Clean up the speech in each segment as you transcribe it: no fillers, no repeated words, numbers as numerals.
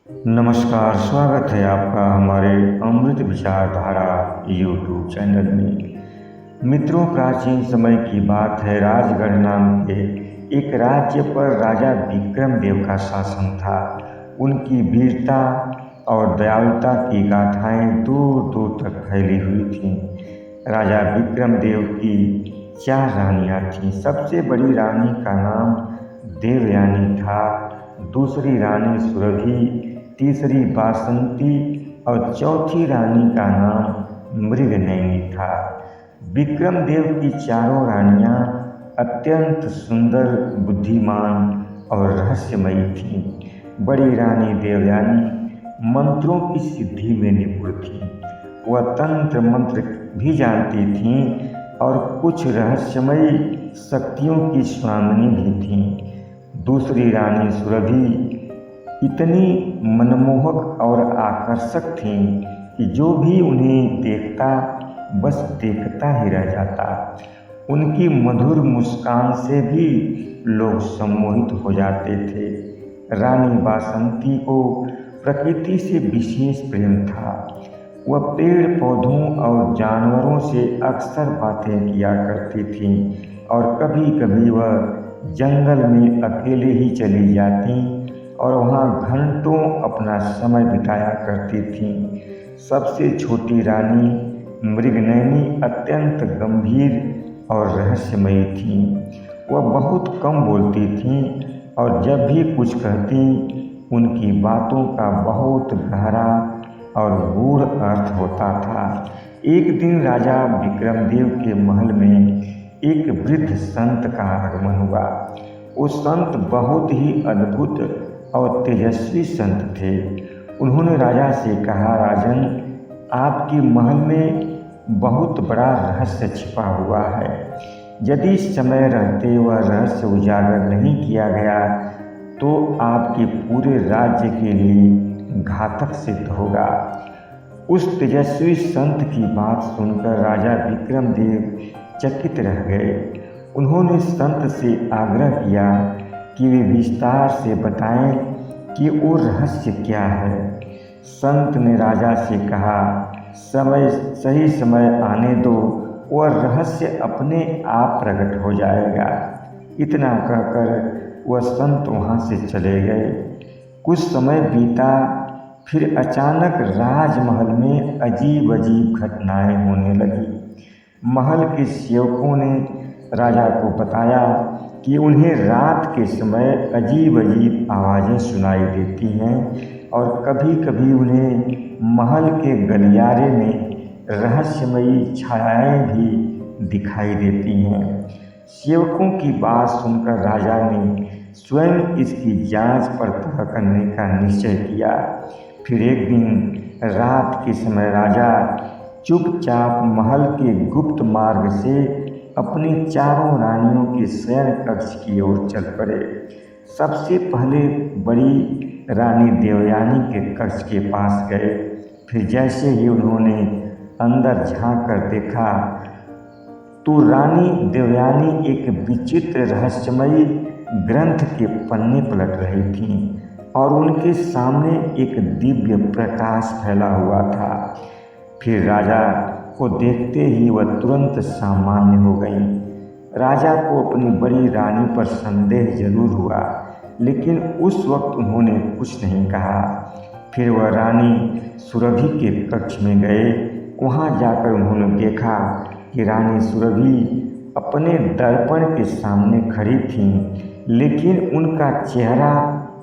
नमस्कार, स्वागत है आपका हमारे अमृत विचारधारा यूट्यूब चैनल में। मित्रों, प्राचीन समय की बात है। राजगढ़ नाम के एक राज्य पर राजा विक्रमदेव का शासन था। उनकी वीरता और दयालुता की गाथाएं दूर दूर तक फैली हुई थीं। राजा विक्रमदेव की 4 रानियां थीं। सबसे बड़ी रानी का नाम देवयानी था, दूसरी रानी सुरभि, तीसरी बासंती और चौथी रानी का नाम मृगनयनी था। विक्रमदेव की चारों रानियां अत्यंत सुंदर, बुद्धिमान और रहस्यमयी थीं। बड़ी रानी देवयानी मंत्रों की सिद्धि में निपुण थी। वह तंत्र मंत्र भी जानती थीं और कुछ रहस्यमयी शक्तियों की स्वामिनी भी थीं। दूसरी रानी सुरभि इतनी मनमोहक और आकर्षक थीं कि जो भी उन्हें देखता बस देखता ही रह जाता। उनकी मधुर मुस्कान से भी लोग सम्मोहित हो जाते थे। रानी बासंती को प्रकृति से विशेष प्रेम था। वह पेड़ पौधों और जानवरों से अक्सर बातें किया करती थीं और कभी कभी वह जंगल में अकेले ही चली जाती और वहाँ घंटों अपना समय बिताया करती थीं। सबसे छोटी रानी मृगनयनी अत्यंत गंभीर और रहस्यमयी थीं। वह बहुत कम बोलती थीं और जब भी कुछ कहती, उनकी बातों का बहुत गहरा और गूढ़ अर्थ होता था। एक दिन राजा विक्रमदेव के महल में एक वृद्ध संत का आगमन हुआ। वो संत बहुत ही अद्भुत और तेजस्वी संत थे। उन्होंने राजा से कहा, राजन, आपके महल में बहुत बड़ा रहस्य छिपा हुआ है। यदि समय रहते वह रहस्य उजागर नहीं किया गया तो आपके पूरे राज्य के लिए घातक सिद्ध होगा। उस तेजस्वी संत की बात सुनकर राजा विक्रमदेव चकित रह गए। उन्होंने संत से आग्रह किया कि वे विस्तार से बताएं कि वो रहस्य क्या है। संत ने राजा से कहा, सही समय आने दो, वह रहस्य अपने आप प्रकट हो जाएगा। इतना कहकर वह संत वहाँ से चले गए। कुछ समय बीता, फिर अचानक राजमहल में अजीब अजीब घटनाएं होने लगी। महल के सेवकों ने राजा को बताया कि उन्हें रात के समय अजीब अजीब आवाज़ें सुनाई देती हैं और कभी कभी उन्हें महल के गलियारे में रहस्यमयी छायाएं भी दिखाई देती हैं। सेवकों की बात सुनकर राजा ने स्वयं इसकी जांच पड़ताल करने का निश्चय किया। फिर एक दिन रात के समय राजा चुपचाप महल के गुप्त मार्ग से अपनी चारों रानियों के शयन कक्ष की ओर चल पड़े। सबसे पहले बड़ी रानी देवयानी के कक्ष के पास गए। फिर जैसे ही उन्होंने अंदर झांक कर देखा तो रानी देवयानी एक विचित्र रहस्यमयी ग्रंथ के पन्ने पलट रही थीं और उनके सामने एक दिव्य प्रकाश फैला हुआ था। फिर राजा को देखते ही वह तुरंत सामान्य हो गई। राजा को अपनी बड़ी रानी पर संदेह जरूर हुआ, लेकिन उस वक्त उन्होंने कुछ नहीं कहा। फिर वह रानी सुरभि के कक्ष में गए। वहाँ जाकर उन्होंने देखा कि रानी सुरभि अपने दर्पण के सामने खड़ी थीं, लेकिन उनका चेहरा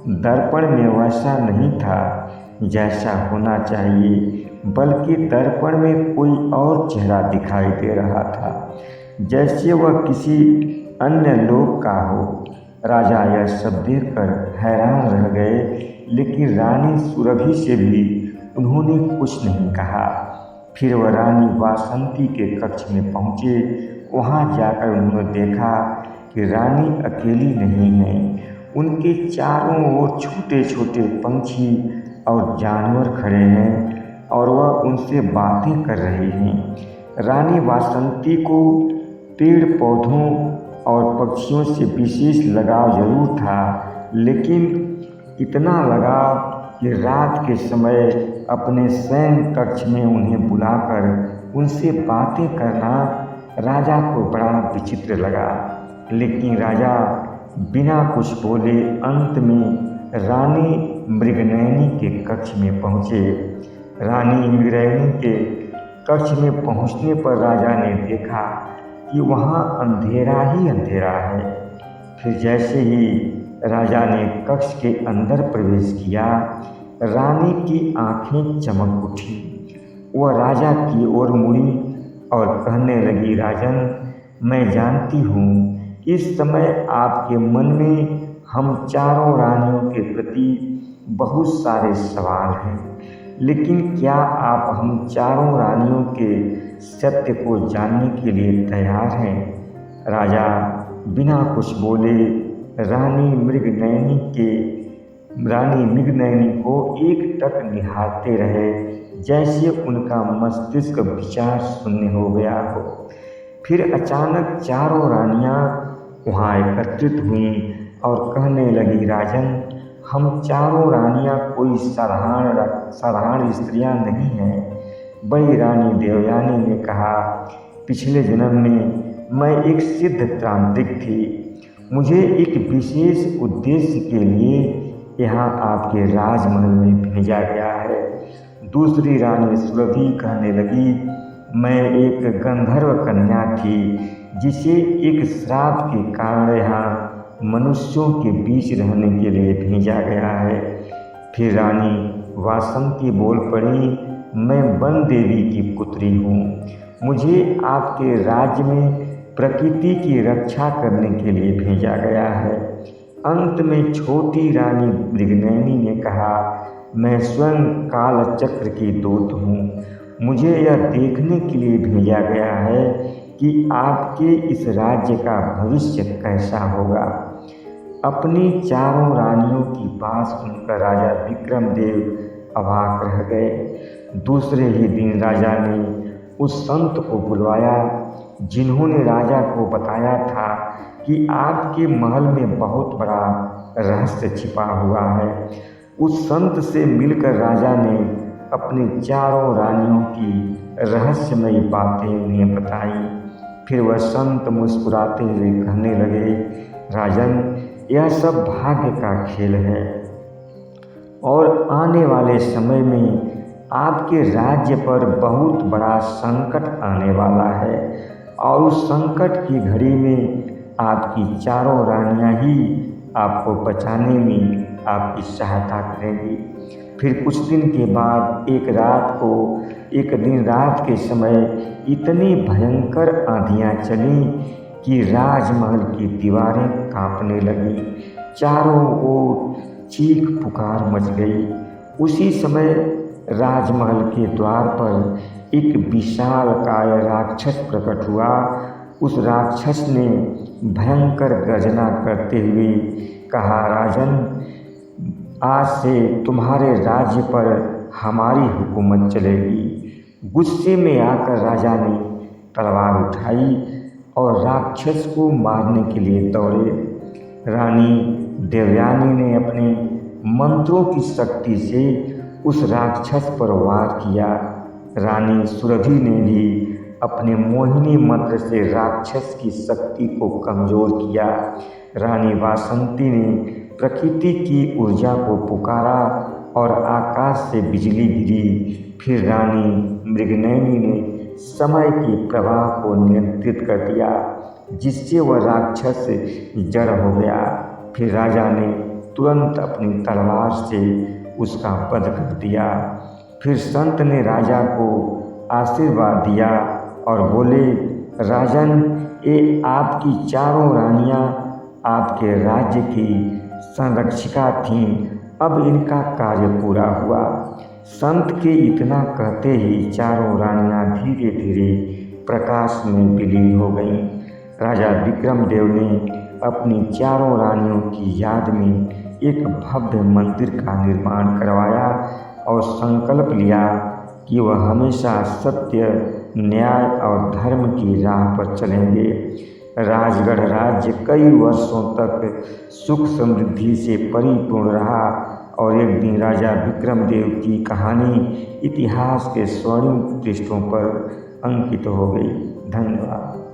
दर्पण में वैसा नहीं था जैसा होना चाहिए, बल्कि दर्पण में कोई और चेहरा दिखाई दे रहा था, जैसे वह किसी अन्य लोक का हो। राजा यह सब देखकर हैरान रह गए, लेकिन रानी सुरभि से भी उन्होंने कुछ नहीं कहा। फिर वह रानी वासंती के कक्ष में पहुँचे। वहाँ जाकर उन्होंने देखा कि रानी अकेली नहीं है। उनके चारों ओर छोटे छोटे पंछी और जानवर खड़े हैं और वह उनसे बातें कर रही हैं। रानी वासंती को पेड़ पौधों और पक्षियों से विशेष लगाव जरूर था, लेकिन इतना लगाव कि रात के समय अपने शयन कक्ष में उन्हें बुलाकर उनसे बातें करना राजा को बड़ा विचित्र लगा। लेकिन राजा बिना कुछ बोले अंत में रानी मृगनयनी के कक्ष में पहुँचे। रानी मृगनयनी के कक्ष में पहुँचने पर राजा ने देखा कि वहाँ अंधेरा ही अंधेरा है। फिर जैसे ही राजा ने कक्ष के अंदर प्रवेश किया, रानी की आंखें चमक उठी। वह राजा की ओर मुड़ी और कहने लगी, राजन, मैं जानती हूँ इस समय आपके मन में हम चारों रानियों के प्रति बहुत सारे सवाल हैं, लेकिन क्या आप हम चारों रानियों के सत्य को जानने के लिए तैयार हैं? राजा बिना कुछ बोले रानी मृगनयनी को एकटक निहारते रहे, जैसे उनका मस्तिष्क विचार शून्य हो गया हो। फिर अचानक चारों रानियां वहां एकत्रित हुईं और कहने लगी, राजन, हम चारों रानियां कोई साधारण स्त्रियां नहीं हैं। बड़ी रानी देवयानी ने कहा, पिछले जन्म में मैं एक सिद्ध तांत्रिक थी। मुझे एक विशेष उद्देश्य के लिए यहाँ आपके राजमहल में भेजा गया है। दूसरी रानी सुरभि कहने लगी, मैं एक गंधर्व कन्या थी जिसे एक श्राप के कारण यहाँ मनुष्यों के बीच रहने के लिए भेजा गया है। फिर रानी वासंती बोल पड़ी, मैं वन देवी की पुत्री हूँ। मुझे आपके राज्य में प्रकृति की रक्षा करने के लिए भेजा गया है। अंत में छोटी रानी मृगनयनी ने कहा, मैं स्वयं काल चक्र की दूत हूँ। मुझे यह देखने के लिए भेजा गया है कि आपके इस राज्य का भविष्य कैसा होगा। अपनी चारों रानियों की बात सुनकर राजा विक्रमदेव अवाक रह गए। दूसरे ही दिन राजा ने उस संत को बुलवाया जिन्होंने राजा को बताया था कि आपके महल में बहुत बड़ा रहस्य छिपा हुआ है। उस संत से मिलकर राजा ने अपनी चारों रानियों की रहस्यमयी बातें उन्हें बताई। फिर वह संत मुस्कुराते हुए कहने लगे, राजन, यह सब भाग्य का खेल है और आने वाले समय में आपके राज्य पर बहुत बड़ा संकट आने वाला है और उस संकट की घड़ी में आपकी चारों रानियां ही आपको बचाने में आपकी सहायता करेंगी। फिर कुछ दिन के बाद एक दिन रात के समय इतनी भयंकर आंधियां चली कि राजमहल की दीवारें कांपने लगी। चारों ओर चीख पुकार मच गई। उसी समय राजमहल के द्वार पर एक विशालकाय राक्षस प्रकट हुआ। उस राक्षस ने भयंकर गर्जना करते हुए कहा, राजन, आज से तुम्हारे राज्य पर हमारी हुकूमत चलेगी। गुस्से में आकर राजा ने तलवार उठाई और राक्षस को मारने के लिए दौड़े। रानी देवयानी ने अपने मंत्रों की शक्ति से उस राक्षस पर वार किया। रानी सुरभि ने भी अपने मोहिनी मंत्र से राक्षस की शक्ति को कमजोर किया। रानी वासंती ने प्रकृति की ऊर्जा को पुकारा और आकाश से बिजली गिरी। फिर रानी मृगनयनी ने समय के प्रवाह को नियंत्रित कर दिया, जिससे वह राक्षस जड़ हो गया। फिर राजा ने तुरंत अपनी तलवार से उसका वध कर दिया। फिर संत ने राजा को आशीर्वाद दिया और बोले, राजन, ये आपकी चारों रानियां आपके राज्य की संरक्षिका थीं। अब इनका कार्य पूरा हुआ। संत के इतना कहते ही चारों रानियां धीरे धीरे प्रकाश में विलीन हो गईं। राजा विक्रमदेव ने अपनी चारों रानियों की याद में एक भव्य मंदिर का निर्माण करवाया और संकल्प लिया कि वह हमेशा सत्य, न्याय और धर्म की राह पर चलेंगे। राजगढ़ राज्य कई वर्षों तक सुख समृद्धि से परिपूर्ण रहा। और एक दिन राजा विक्रमदेव की कहानी इतिहास के स्वर्णिम पृष्ठों पर अंकित हो गई। धन्यवाद।